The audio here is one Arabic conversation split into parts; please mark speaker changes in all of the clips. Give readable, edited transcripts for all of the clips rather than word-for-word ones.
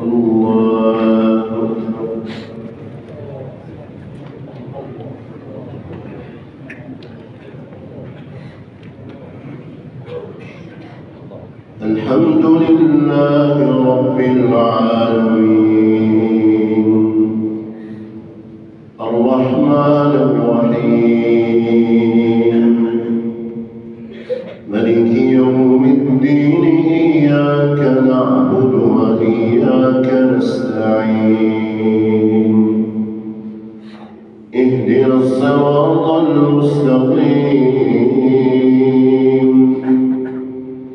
Speaker 1: الله الحمد لله رب العالمين الرحمن الرحيم ملك يوم الدين إياك نعبد وإياك نستعين اهدنا الصراط المستقيم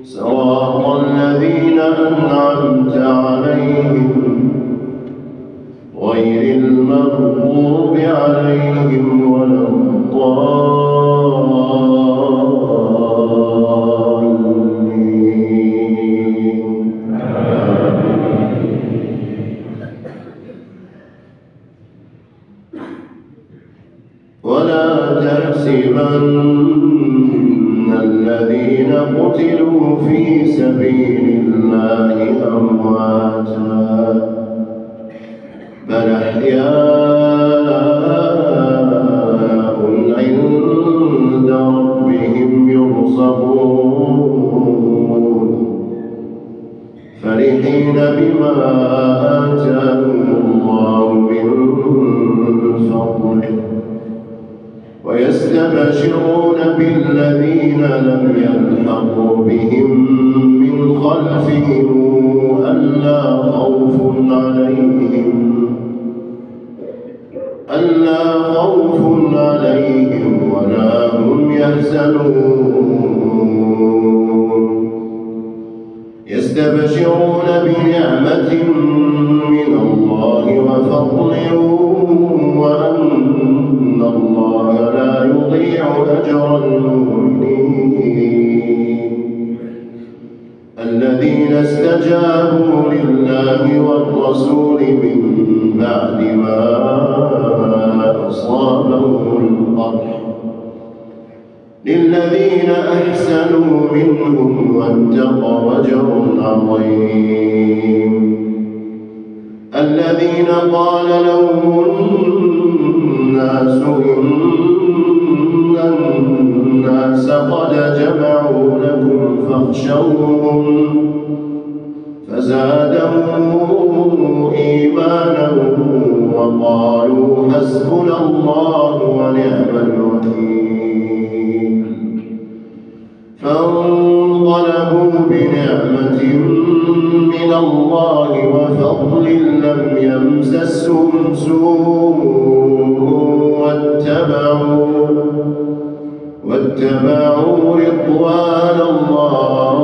Speaker 1: صراط الذين أنعمت عليهم غير المغضوب عليهم ولا الضالين ولا تحسبن الذين قتلوا في سبيل الله أمواتا بل أحياء عند ربهم يرزقون فرحين بما آتاهم الله من فضله ويستبشرون بالذين لم يلحقوا بهم من خلفهم ألا خوف عليهم ولا هم يحزنون يستبشرون بنعمة من الله وفضل وأن الله لا يضيع أجر المؤمنين الذين استجابوا لله والرسول من بعد ما أصابهم القرح للذين أحسنوا منهم واتقوا أجر عظيم الذين قال لهم الناس إن الناس قد جمعوا لكم فاخشوهم فزادهم إيمانا وقالوا حسبنا الله ونعم الوكيل فانقلبوا بنعمة من الله وفضل لم يمسسهم سوء واتبعوا رضوان الله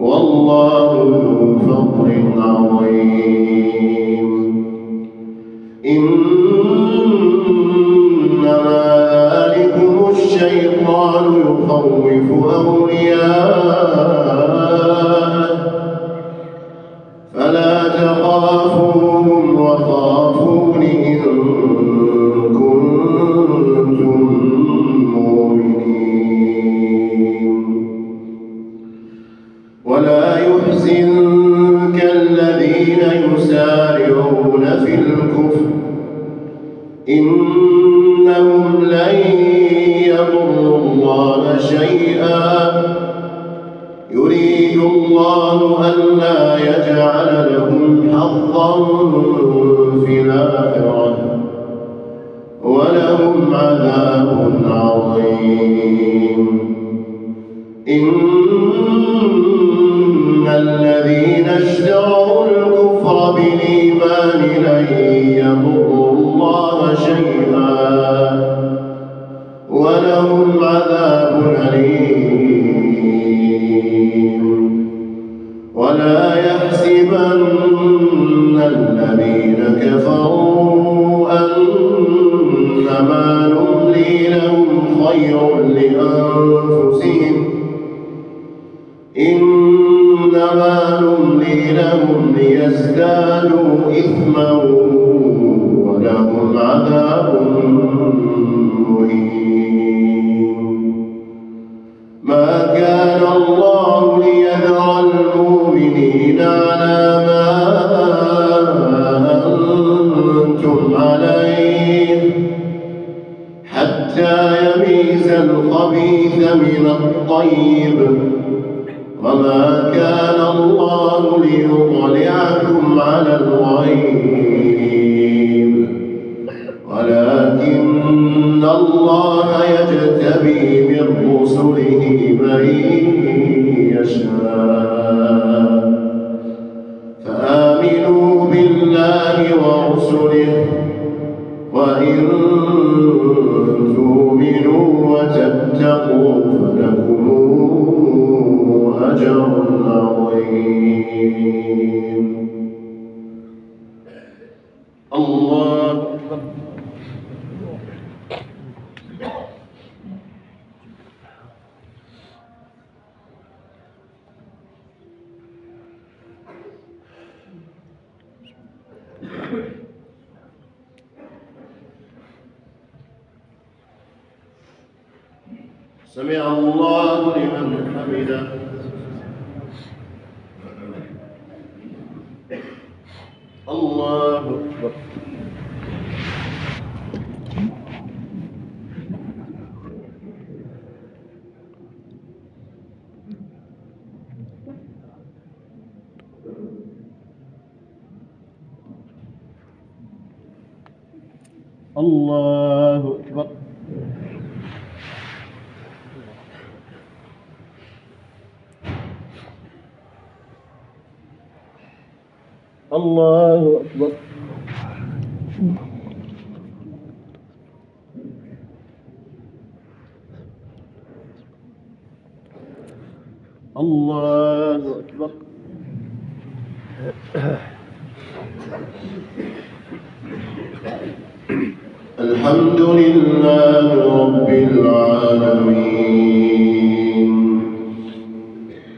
Speaker 1: والله ذو فضل عظيم إنما ذلكم الشيطان يخوف أولياءه فلا تخافوهم وخافون إن كنتم مؤمنين ولا يحزنك الذين يسارعون في الكفر إنهم لن يضروا الله شيئا يريد الله ألا يجعل لهم حظا في الآخرة ولهم عذاب عظيم إن الذين اشتروا الكفر بالإيمان لن يضروا الله شيئا ولهم عذاب أليم ولا يحسبن الذين كفروا أنما نملي لهم خير لأنفسهم إنما نملي لهم ليزدادوا إثما ولهم عذاب مهين ما كان الله ليذر المؤمنين مصرين على ما أنتم عليه حتى يميز الخبيث من الطيب وما كان الله ليطلعكم على الغيب ولكن الله يجتبي من رسله من يشاء فآمنوا بالله ورسله وإن تؤمنوا وتتقوا فلكم أجر عظيم. الله أكبر. سمع الله لمن حمده. الله أكبر. الله أكبر. الله أكبر. الله أكبر. الحمد لله رب العالمين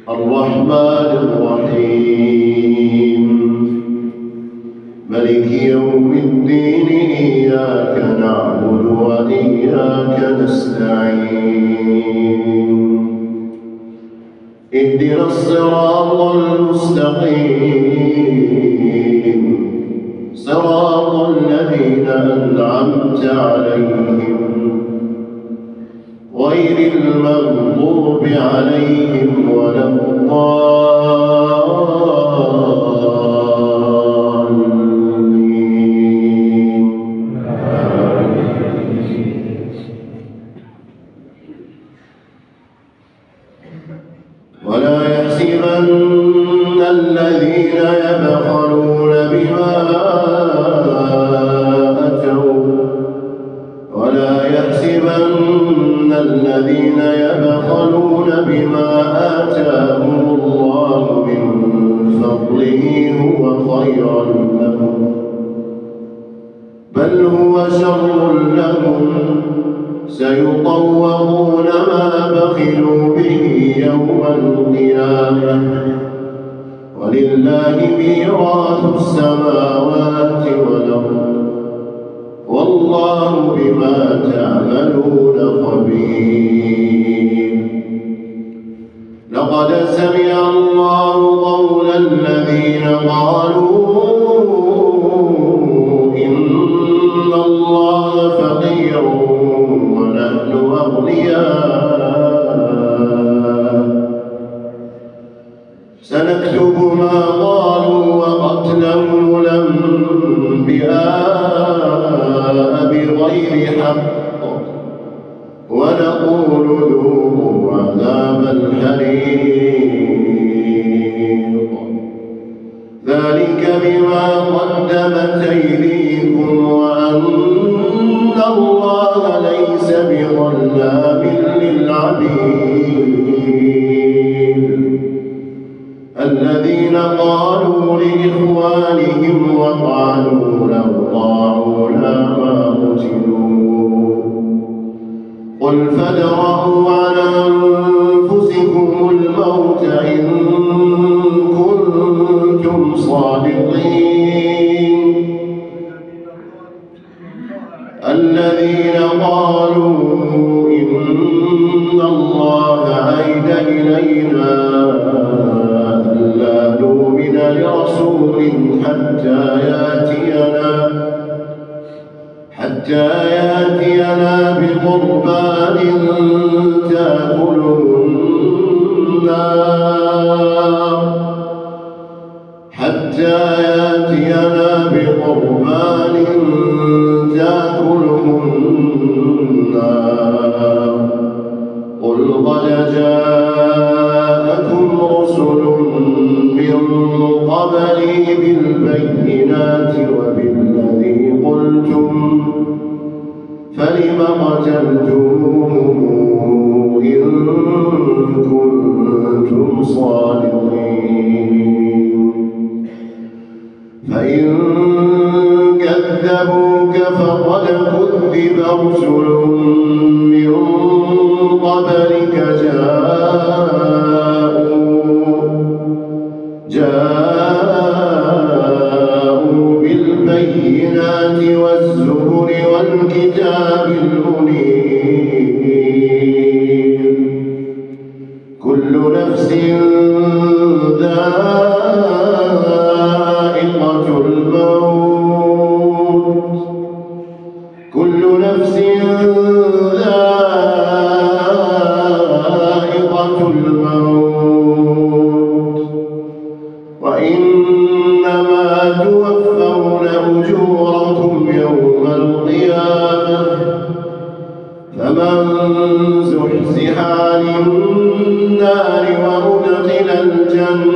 Speaker 1: الرحمن الرحيم ملك يوم الدين إياك نعبد وإياك نستعين اهدنا الصراط المستقيم صراط الذين أنعمت عليهم غير المغضوب عليهم ولا الضالين. ولا يحسبن الذين يبخلون بما الذين يبخلون بما آتاهم الله من فضله هو خيرا لهم بل هو شر لهم سيطوقون ما بخلوا به يوم القيامة ولله ميراث السماوات والأرض والله بما تعملون خبير. لقد سمع الله قول الذين قالوا إن الله فقير ونحن أغنياء سنكتب ما قالوا وقتلهم الأنبياء بغير حق ونقول ذوقوا عذاب الحريق ذلك بما قدمت أيديكم وأن الله ليس بظلام للعبيد. الذين قالوا لإخوانهم وقالوا لو طاعونا ما قتلوا قل فادرءوا عن أنفسكم الموت إن كنتم صادقين. الذين قالوا إن الله عهد إلينا ألا نؤمن رسول حتى ياتينا بقربان تأكله النار قل قد جاءكم رسل من قبلي بالبينات وبالذي قلتم فلم قتلتموهم إن كنتم صادقين فإن كذبوك فقد كذب رسل من قبلك جاءوا بالبينات والزبر والكتاب المنير كل نفس ذائقة الموت وإنما توفون أجوركم يوم القيامة فمن زحزح عن النار وأدخل الجنة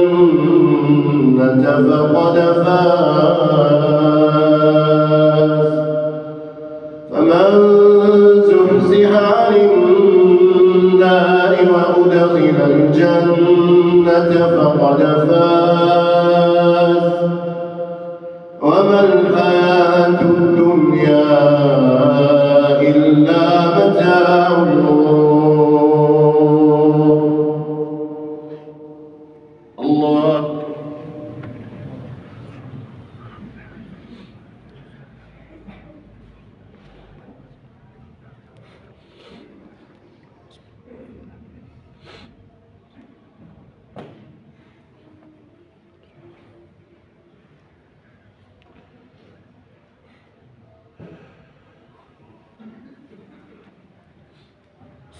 Speaker 1: فقد فاز وما الحياة الدنيا إلا متاع الغرور. الله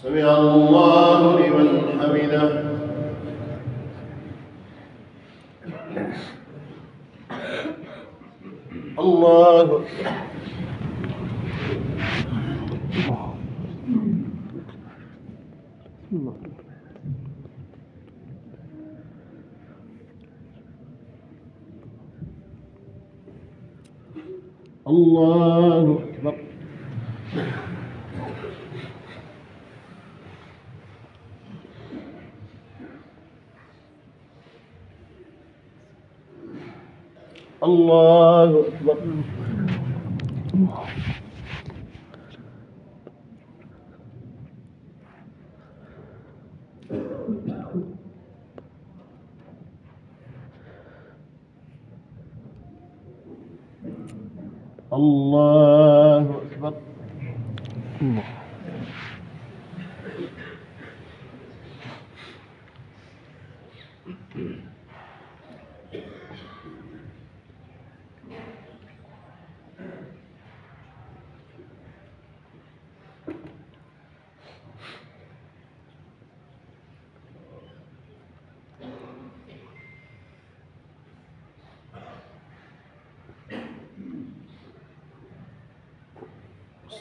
Speaker 1: سمع الله لمن حمده. الله الله أكبر. الله أكبر. الله أكبر.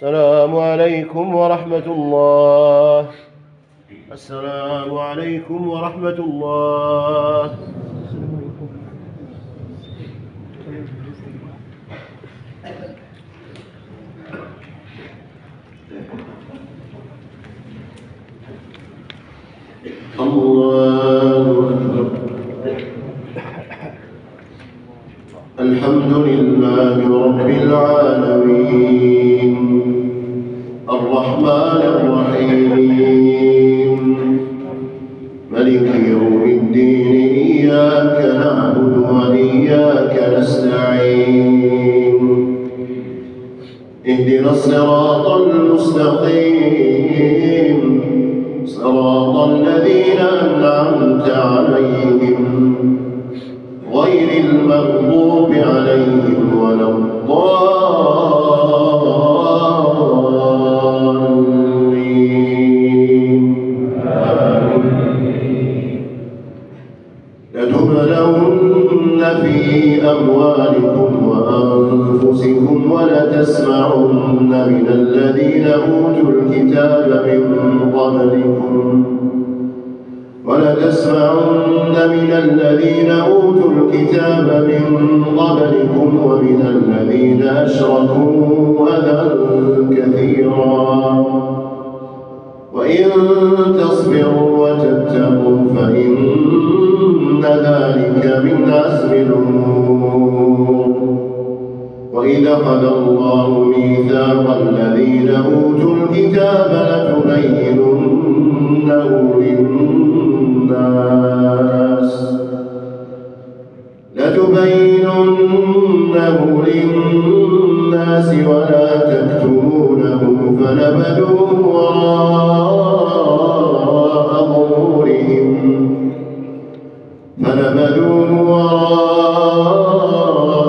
Speaker 1: السلام عليكم ورحمة الله. السلام عليكم ورحمة الله. الله أكبر. الحمد لله رب العالمين الرحمن الرحيم ملك يوم الدين إياك نعبد وإياك نستعين اهدنا الصراط المستقيم صراط الذين أنعمت عليهم غير المغضوب عليهم ولا الضالين. لتبلون في أموالكم وأنفسكم ولتسمعن من الذين أوتوا الكتاب من قبلكم ومن الذين أشركوا أذى كثيرا وإن تصبروا وتتقوا فإن ذلك من عزم الأمور. وإذا أخذ الله ميثاق الذين أوتوا الكتاب لتبيننه للناس ولا تكتمونه فنبذوه وراء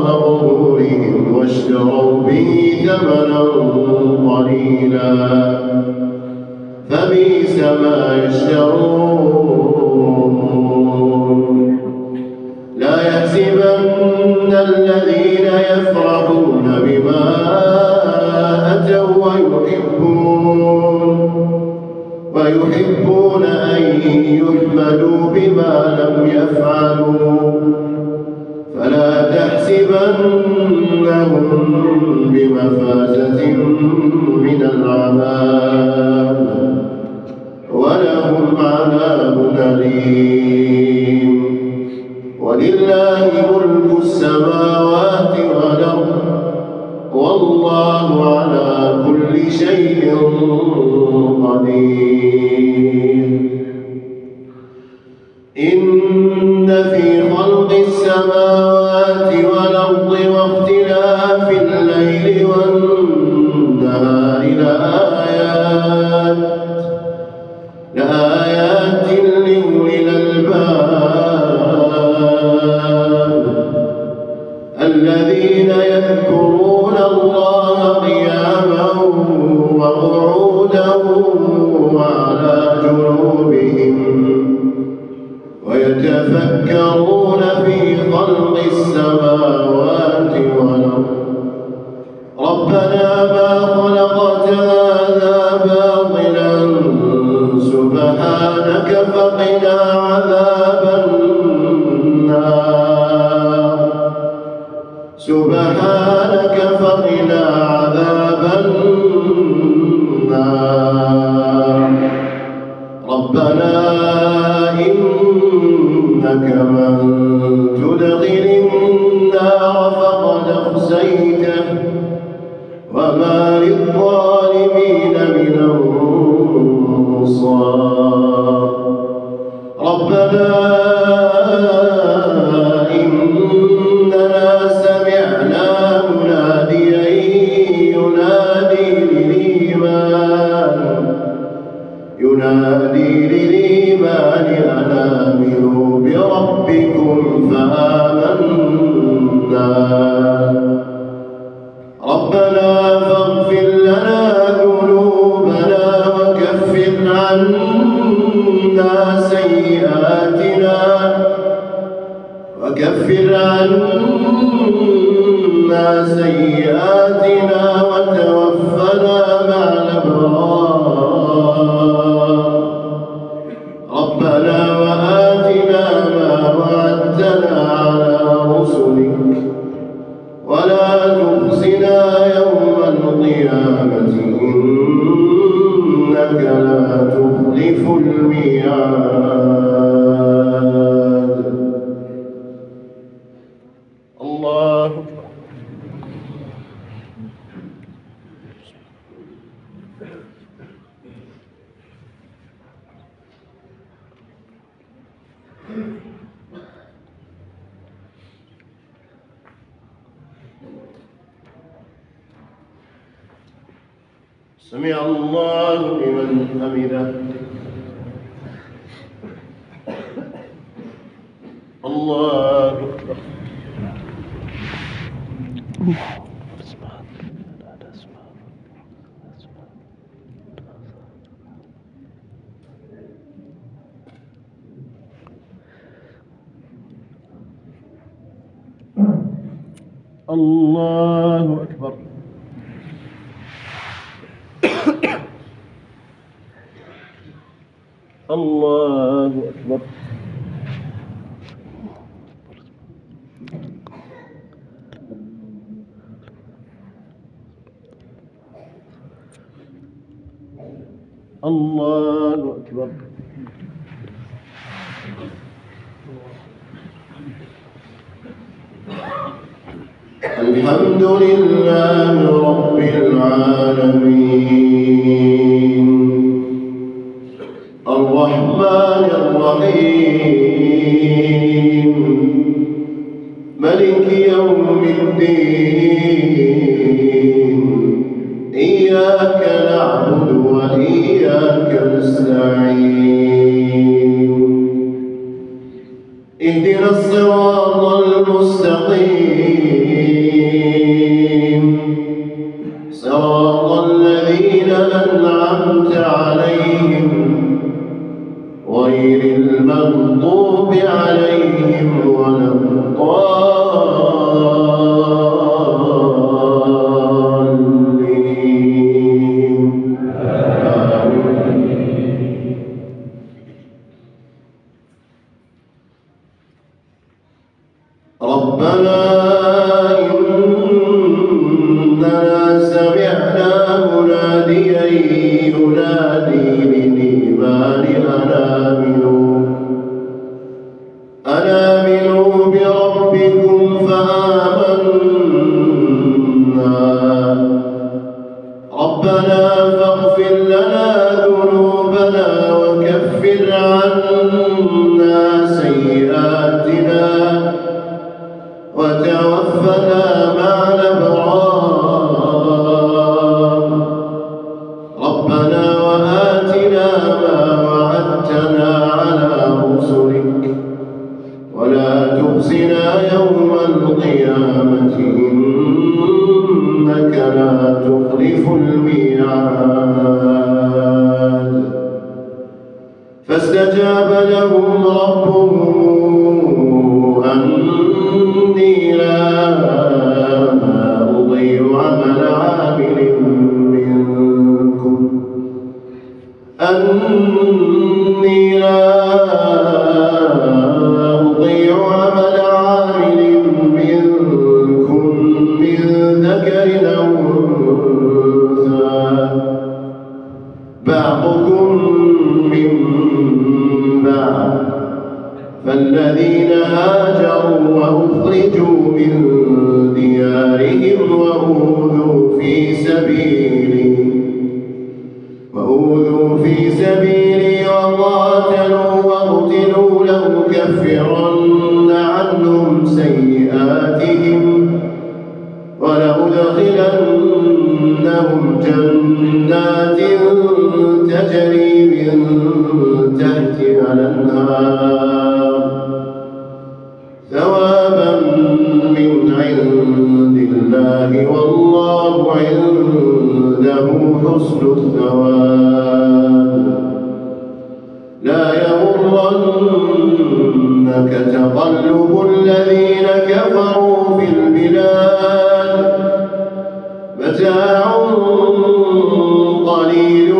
Speaker 1: ظهورهم واشتروا به ثمنا قليلا فبئس ما يشترون. لا يحسبن الذين يفرحون بما أتوا ويحبون أن يحمدوا بما لم يفعلوا فلا تحسبنهم بمفازة من العذاب ولهم عذاب أليم. ولله ملك السماوات والأرض والله على كل شيء قدير. إن في خلق السماوات والأرض واختلاف الليل والنهار لآيات لأولي الألباب الذين يذكرون الله قياما وقعودا وعلى جنوبهم ويتفكرون في خلق السماوات والأرض ربنا ما خلقت هذا باطلا سبحانك فقنا عذاب النار ربنا إنك من تدخل النار فقد أخزيته وما للظالمين من أنصار. ربنا إننا سمعنا مناديا ينادي للإيمان أن آمنوا بربكم فآمنا. ربنا فاغفر لنا ذنوبنا وكفر عنا سيئاتنا وتوفنا مع الأبرار. ربنا وآتنا ما وعدتنا على رسلك ولا تخزنا يوم القيامة إنك لا تخلف الميعاد. الله سمع الله لمن حمده. الله أكبر.
Speaker 2: الله أكبر. الله أكبر. الله أكبر.
Speaker 1: الحمد لله رب العالمين الرحمن الرحيم ملك يوم الدين إياك نعبد وإياك نستعين اهدنا الصراط المستقيم صراط الذين أنعمت عليهم غير المغضوب عليهم ولا الضالين. ربنا إننا سمعنا مناديا ينادي للإيمان أن آمنوا بربكم فآمنا ربنا فاغفر لنا ذنوبنا وكفر عنا سيئاتنا وتوفنا مع الأبرار ربنا وآتنا ما وعدتنا على رسلك ولا تخزنا يوم القيامة إنك لا تخلف الميعاد. فاستجاب لهم ربهم أني لا أضيع عمل عامل منكم من ذكر أو أنثى بعضكم من بعض فالذين هاجروا وأخرجوا من ديارهم وأوذوا في سبيلي وقاتلوا وقتلوا لأكفرن عنهم سيئاتهم ولأدخلنهم جنات تجري من تحتها الأنهار ثوابا من عند الله والله عنده حسن الثواب. لا يغرنك تقلب الذين كفروا في البلاد متاع قليل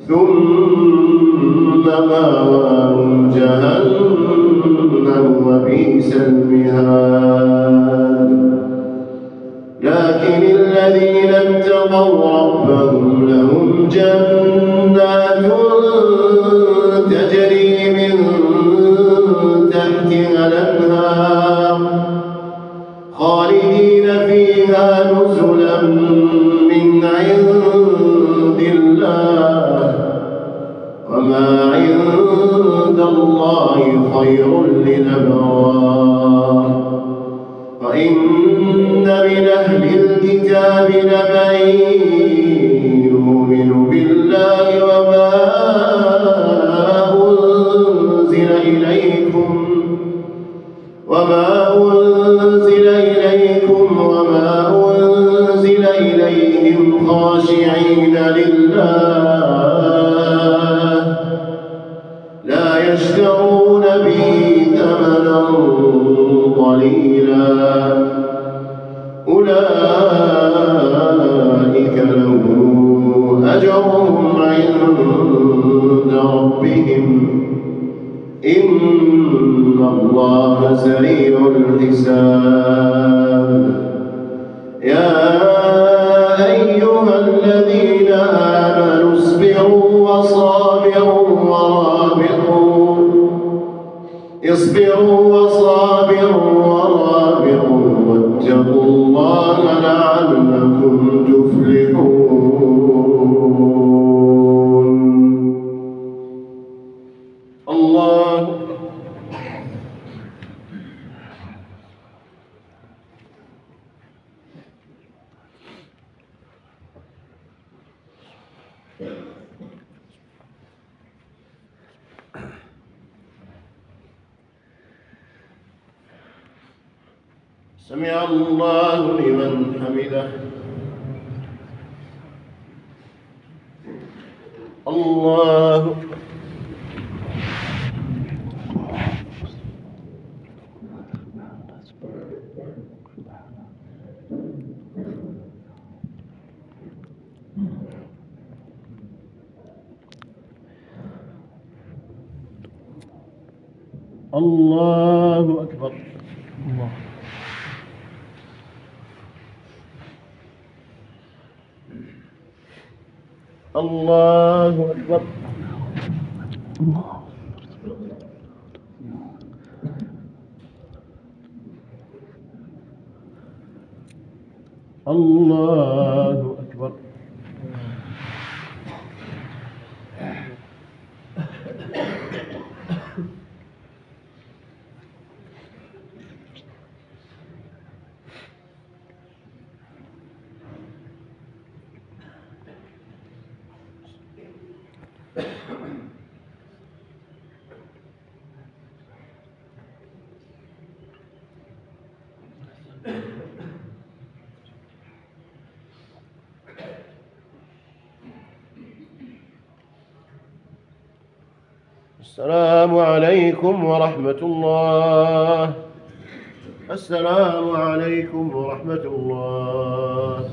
Speaker 1: ثم مأواهم جهنم وبئس المهاد. لكن الذين اتقوا ربهم لهم جنات تجري من تحتها الأنهار خالدين فيها نزلا من عند الله وما عند الله خير للأبرار. وإن من أهل الكتاب لمن يؤمن بالله أولئك لهم أجرهم عند ربهم إن الله سريع الحساب يا أيها الذين آمنوا اصبروا وصابروا ورابطوا واتقوا الله لعلكم تفلحون الله سمع الله لمن حمده الله الله أكبر الله أكبر الله أكبر السلام عليكم ورحمة الله. السلام عليكم ورحمة الله.